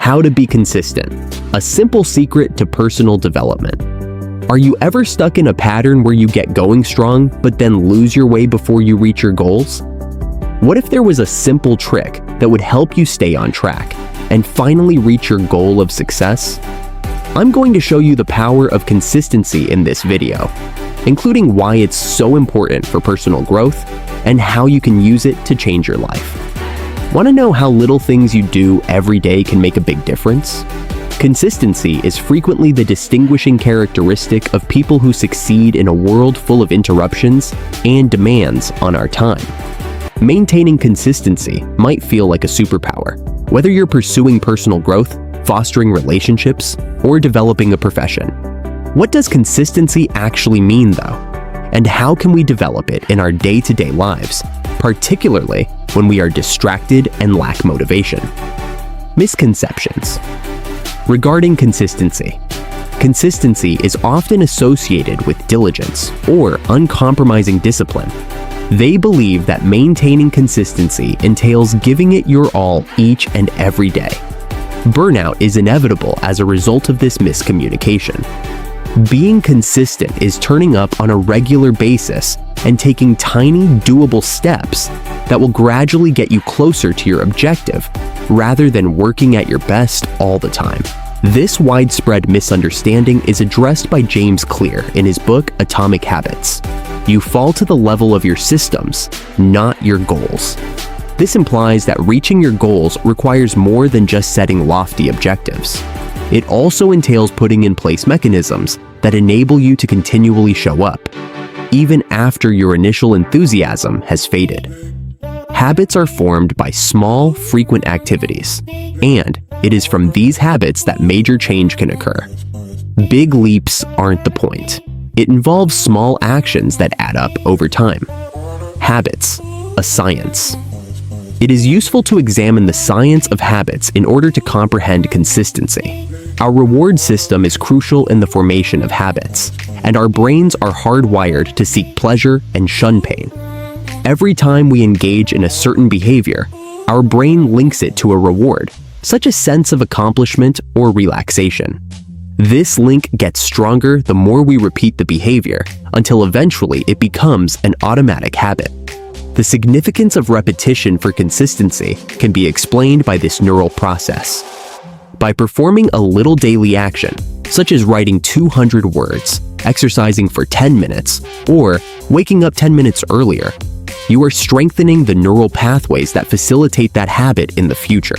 How to be consistent. A simple secret to personal development. Are you ever stuck in a pattern where you get going strong, but then lose your way before you reach your goals? What if there was a simple trick that would help you stay on track and finally reach your goal of success? I'm going to show you the power of consistency in this video, including why it's so important for personal growth and how you can use it to change your life. Want to know how little things you do every day can make a big difference? Consistency is frequently the distinguishing characteristic of people who succeed in a world full of interruptions and demands on our time. Maintaining consistency might feel like a superpower, whether you're pursuing personal growth, fostering relationships, or developing a profession. What does consistency actually mean, though? And how can we develop it in our day-to-day lives, particularly when we are distracted and lack motivation? Misconceptions. Regarding consistency, consistency is often associated with diligence or uncompromising discipline. They believe that maintaining consistency entails giving it your all each and every day. Burnout is inevitable as a result of this miscommunication. Being consistent is turning up on a regular basis and taking tiny, doable steps that will gradually get you closer to your objective, rather than working at your best all the time. This widespread misunderstanding is addressed by James Clear in his book Atomic Habits. You fall to the level of your systems, not your goals. This implies that reaching your goals requires more than just setting lofty objectives. It also entails putting in place mechanisms that enable you to continually show up, even after your initial enthusiasm has faded. Habits are formed by small, frequent activities, and it is from these habits that major change can occur. Big leaps aren't the point. It involves small actions that add up over time. Habits, a science. It is useful to examine the science of habits in order to comprehend consistency. Our reward system is crucial in the formation of habits, and our brains are hardwired to seek pleasure and shun pain. Every time we engage in a certain behavior, our brain links it to a reward, such as a sense of accomplishment or relaxation. This link gets stronger the more we repeat the behavior, until eventually it becomes an automatic habit. The significance of repetition for consistency can be explained by this neural process. By performing a little daily action, such as writing 200 words, exercising for 10 minutes, or waking up 10 minutes earlier, you are strengthening the neural pathways that facilitate that habit in the future.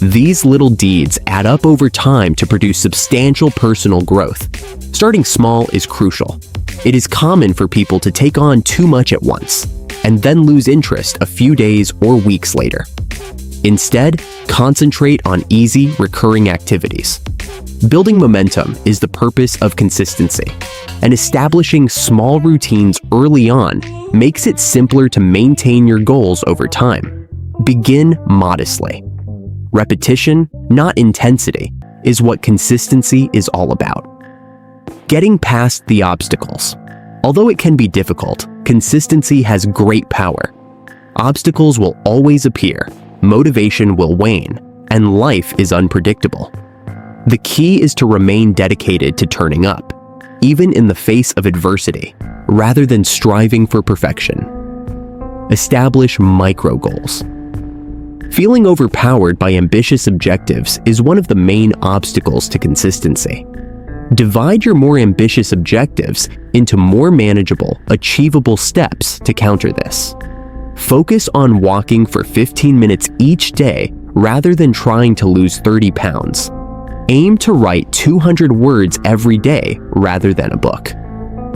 These little deeds add up over time to produce substantial personal growth. Starting small is crucial. It is common for people to take on too much at once, and then lose interest a few days or weeks later. Instead, concentrate on easy, recurring activities. Building momentum is the purpose of consistency, and establishing small routines early on makes it simpler to maintain your goals over time. Begin modestly. Repetition, not intensity, is what consistency is all about. Getting past the obstacles. Although it can be difficult, consistency has great power. Obstacles will always appear, motivation will wane, and life is unpredictable. The key is to remain dedicated to turning up, even in the face of adversity, rather than striving for perfection. Establish micro goals. Feeling overpowered by ambitious objectives is one of the main obstacles to consistency. Divide your more ambitious objectives into more manageable, achievable steps to counter this. Focus on walking for 15 minutes each day rather than trying to lose 30 pounds. Aim to write 200 words every day rather than a book.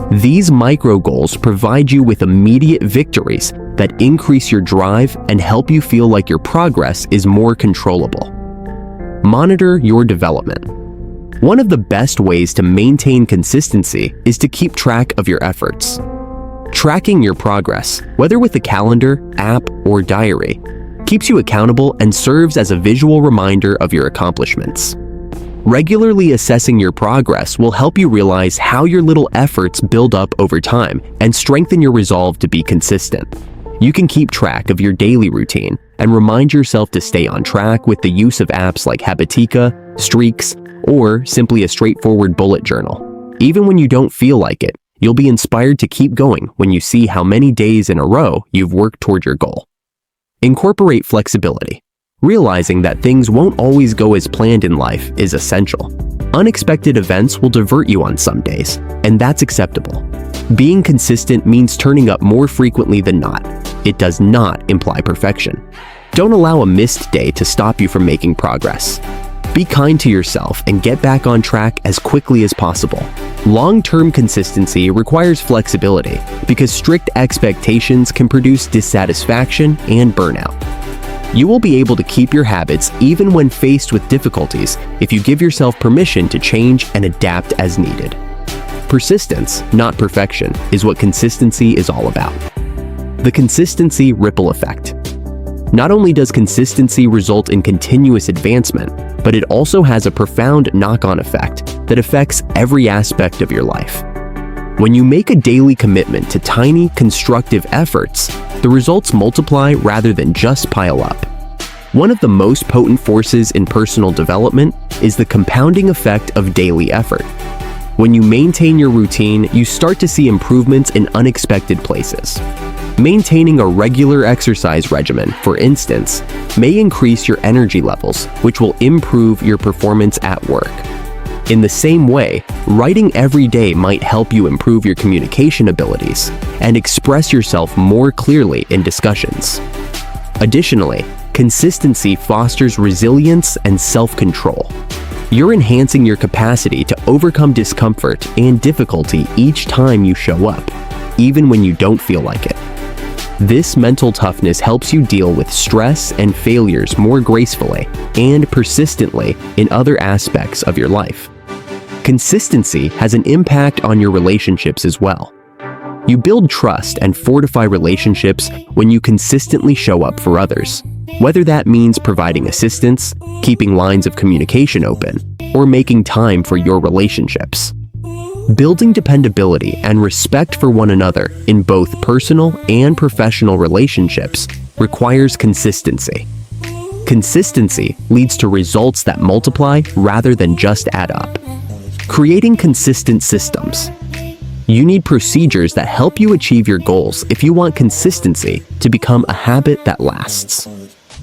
These micro goals provide you with immediate victories that increase your drive and help you feel like your progress is more controllable. Monitor your development. One of the best ways to maintain consistency is to keep track of your efforts. Tracking your progress, whether with a calendar, app, or diary, keeps you accountable and serves as a visual reminder of your accomplishments. Regularly assessing your progress will help you realize how your little efforts build up over time and strengthen your resolve to be consistent. You can keep track of your daily routine and remind yourself to stay on track with the use of apps like Habitica, Streaks, or simply a straightforward bullet journal. Even when you don't feel like it, you'll be inspired to keep going when you see how many days in a row you've worked toward your goal. Incorporate flexibility. Realizing that things won't always go as planned in life is essential. Unexpected events will divert you on some days, and that's acceptable. Being consistent means turning up more frequently than not. It does not imply perfection. Don't allow a missed day to stop you from making progress. Be kind to yourself and get back on track as quickly as possible. Long-term consistency requires flexibility because strict expectations can produce dissatisfaction and burnout. You will be able to keep your habits even when faced with difficulties if you give yourself permission to change and adapt as needed. Persistence, not perfection, is what consistency is all about. The consistency ripple effect. Not only does consistency result in continuous advancement, but it also has a profound knock-on effect that affects every aspect of your life. When you make a daily commitment to tiny, constructive efforts, the results multiply rather than just pile up. One of the most potent forces in personal development is the compounding effect of daily effort. When you maintain your routine, you start to see improvements in unexpected places. Maintaining a regular exercise regimen, for instance, may increase your energy levels, which will improve your performance at work. In the same way, writing every day might help you improve your communication abilities and express yourself more clearly in discussions. Additionally, consistency fosters resilience and self-control. You're enhancing your capacity to overcome discomfort and difficulty each time you show up, even when you don't feel like it. This mental toughness helps you deal with stress and failures more gracefully and persistently in other aspects of your life. Consistency has an impact on your relationships as well. You build trust and fortify relationships when you consistently show up for others, whether that means providing assistance, keeping lines of communication open, or making time for your relationships. Building dependability and respect for one another in both personal and professional relationships requires consistency. Consistency leads to results that multiply rather than just add up. Creating consistent systems. You need procedures that help you achieve your goals if you want consistency to become a habit that lasts.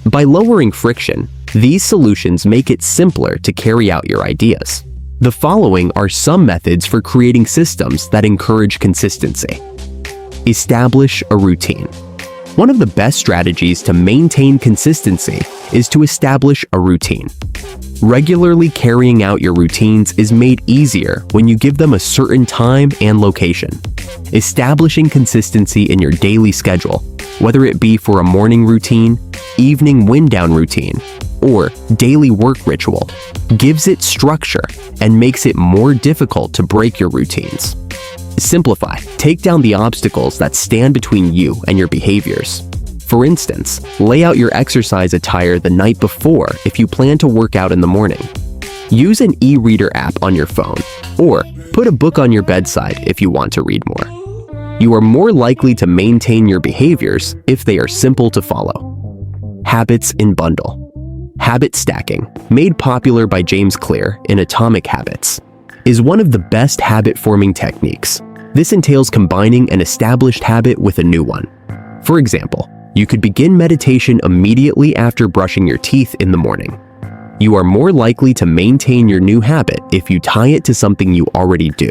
By lowering friction, these solutions make it simpler to carry out your ideas. The following are some methods for creating systems that encourage consistency. Establish a routine. One of the best strategies to maintain consistency is to establish a routine. Regularly carrying out your routines is made easier when you give them a certain time and location. Establishing consistency in your daily schedule, whether it be for a morning routine, evening wind-down routine, or daily work ritual, gives it structure and makes it more difficult to break your routines. Simplify. Take down the obstacles that stand between you and your behaviors. For instance, lay out your exercise attire the night before if you plan to work out in the morning. Use an e-reader app on your phone, or put a book on your bedside if you want to read more. You are more likely to maintain your behaviors if they are simple to follow. Habits in bundle. Habit stacking, made popular by James Clear in Atomic Habits, is one of the best habit-forming techniques. This entails combining an established habit with a new one. For example, you could begin meditation immediately after brushing your teeth in the morning. You are more likely to maintain your new habit if you tie it to something you already do.